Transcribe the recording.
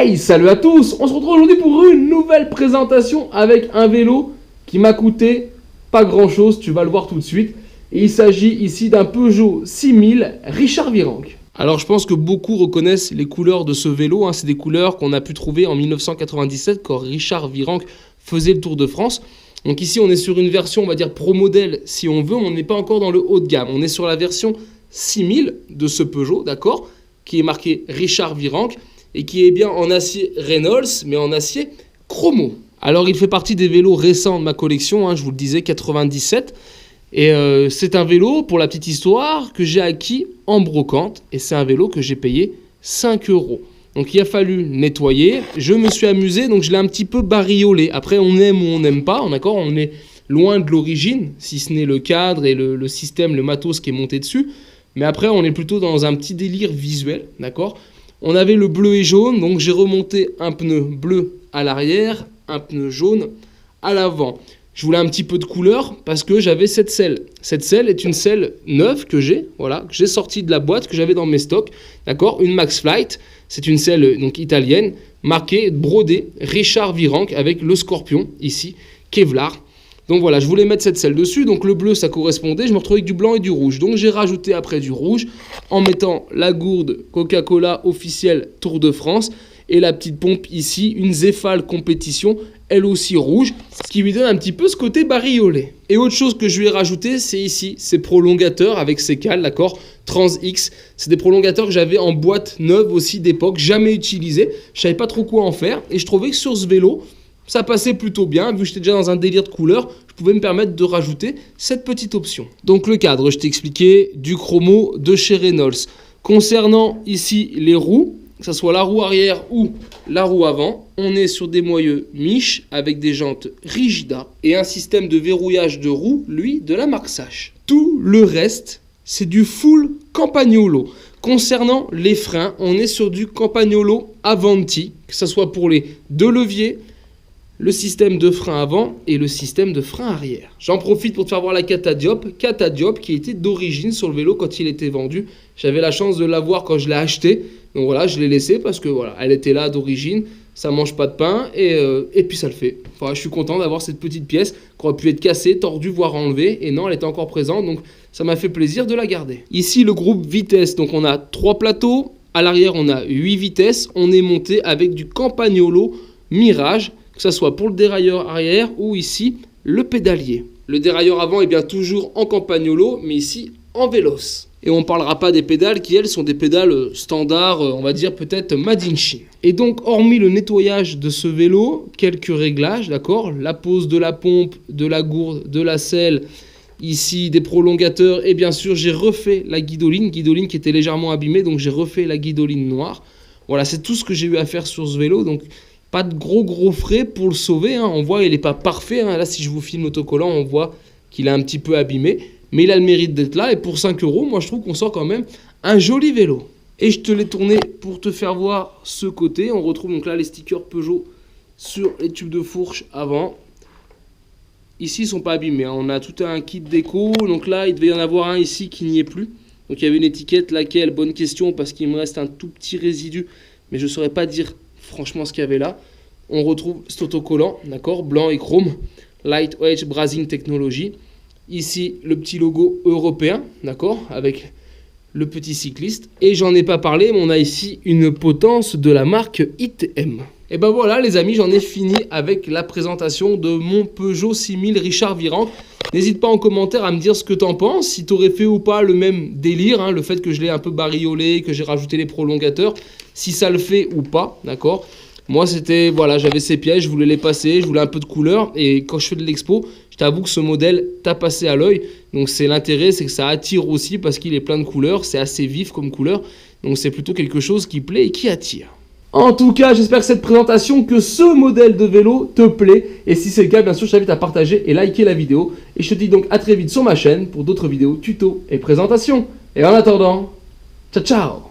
Hey, salut à tous! On se retrouve aujourd'hui pour une nouvelle présentation avec un vélo qui m'a coûté pas grand chose, tu vas le voir tout de suite. Et il s'agit ici d'un Peugeot 6000 Richard Virenque. Alors je pense que beaucoup reconnaissent les couleurs de ce vélo, hein. C'est des couleurs qu'on a pu trouver en 1997 quand Richard Virenque faisait le Tour de France. Donc ici on est sur une version, on va dire pro modèle si on veut, on n'est pas encore dans le haut de gamme. On est sur la version 6000 de ce Peugeot, d'accord, qui est marqué Richard Virenque et qui est bien en acier Reynolds, mais en acier chromo. Alors il fait partie des vélos récents de ma collection, hein, je vous le disais, 97. Et c'est un vélo, pour la petite histoire, que j'ai acquis en brocante. Et c'est un vélo que j'ai payé 5 €. Donc il a fallu nettoyer. Je me suis amusé, donc je l'ai un petit peu bariolé. Après, on aime ou on n'aime pas, d'accord, on est loin de l'origine, si ce n'est le cadre et le système, le matos qui est monté dessus. Mais après, on est plutôt dans un petit délire visuel, d'accord. On avait le bleu et jaune, donc j'ai remonté un pneu bleu à l'arrière, un pneu jaune à l'avant. Je voulais un petit peu de couleur parce que j'avais cette selle. Cette selle est une selle neuve que j'ai, voilà, que j'ai sortie de la boîte que j'avais dans mes stocks, d'accord, une Max Flight. C'est une selle donc italienne, marquée, brodée, Richard Virenque avec le scorpion ici, Kevlar. Donc voilà, je voulais mettre cette selle dessus, donc le bleu ça correspondait, je me retrouvais avec du blanc et du rouge. Donc j'ai rajouté après du rouge en mettant la gourde Coca-Cola officielle Tour de France et la petite pompe ici, une Zefal Compétition, elle aussi rouge, ce qui lui donne un petit peu ce côté bariolé. Et autre chose que je lui ai rajouté, c'est ici, ces prolongateurs avec ces cales, d'accord, Trans X. C'est des prolongateurs que j'avais en boîte neuve aussi d'époque, jamais utilisés, je savais pas trop quoi en faire et je trouvais que sur ce vélo, ça passait plutôt bien, vu que j'étais déjà dans un délire de couleur, je pouvais me permettre de rajouter cette petite option. Donc le cadre, je t'ai expliqué, du chromo de chez Reynolds. Concernant ici les roues, que ce soit la roue arrière ou la roue avant, on est sur des moyeux Mich avec des jantes Rigida et un système de verrouillage de roues, lui, de la marque Sash. Tout le reste, c'est du full Campagnolo. Concernant les freins, on est sur du Campagnolo Avanti, que ce soit pour les deux leviers, le système de frein avant et le système de frein arrière. J'en profite pour te faire voir la Catadiop qui était d'origine sur le vélo quand il était vendu. J'avais la chance de l'avoir quand je l'ai acheté. Donc voilà, je l'ai laissé parce que voilà, elle était là d'origine. Ça mange pas de pain et puis ça le fait. Enfin, je suis content d'avoir cette petite pièce qui aurait pu être cassée, tordue, voire enlevée. Et non, elle était encore présente. Donc ça m'a fait plaisir de la garder. Ici, le groupe vitesse. Donc on a 3 plateaux. À l'arrière, on a 8 vitesses. On est monté avec du Campagnolo Mirage, que ce soit pour le dérailleur arrière ou ici le pédalier. Le dérailleur avant est bien toujours en Campagnolo, mais ici en Véloce. Et on ne parlera pas des pédales qui, elles, sont des pédales standards, on va dire peut-être made in Chine. Et donc, hormis le nettoyage de ce vélo, quelques réglages, d'accord, la pose de la pompe, de la gourde, de la selle, ici des prolongateurs, et bien sûr, j'ai refait la guidoline qui était légèrement abîmée, donc j'ai refait la guidoline noire. Voilà, c'est tout ce que j'ai eu à faire sur ce vélo, donc pas de gros frais pour le sauver, hein. On voit il n'est pas parfait, hein. Là si je vous filme l'autocollant on voit qu'il est un petit peu abîmé, mais il a le mérite d'être là et pour 5 €, moi je trouve qu'on sort quand même un joli vélo. Et je te l'ai tourné pour te faire voir ce côté, on retrouve donc là les stickers Peugeot sur les tubes de fourche avant. Ici ils ne sont pas abîmés, hein. On a tout un kit déco, donc là il devait y en avoir un ici qui n'y est plus. Donc il y avait une étiquette, laquelle, bonne question parce qu'il me reste un tout petit résidu, mais je ne saurais pas dire franchement ce qu'il y avait là. On retrouve cet autocollant, d'accord, blanc et chrome, Lightweight Bracing Technology. Ici le petit logo européen, d'accord, avec le petit cycliste. Et j'en ai pas parlé, mais on a ici une potence de la marque ITM. Et ben voilà les amis, j'en ai fini avec la présentation de mon Peugeot 6000 Richard Virenque. N'hésite pas en commentaire à me dire ce que t'en penses, si t'aurais fait ou pas le même délire, hein, le fait que je l'ai un peu bariolé, que j'ai rajouté les prolongateurs, si ça le fait ou pas, d'accord. Moi c'était, voilà, j'avais ces pièces, je voulais les passer, je voulais un peu de couleur, et quand je fais de l'expo, je t'avoue que ce modèle t'a passé à l'œil, donc c'est l'intérêt, c'est que ça attire aussi parce qu'il est plein de couleurs, c'est assez vif comme couleur, donc c'est plutôt quelque chose qui plaît et qui attire. En tout cas, j'espère que cette présentation, que ce modèle de vélo te plaît. Et si c'est le cas, bien sûr, je t'invite à partager et liker la vidéo. Et je te dis donc à très vite sur ma chaîne pour d'autres vidéos, tutos et présentations. Et en attendant, ciao ciao!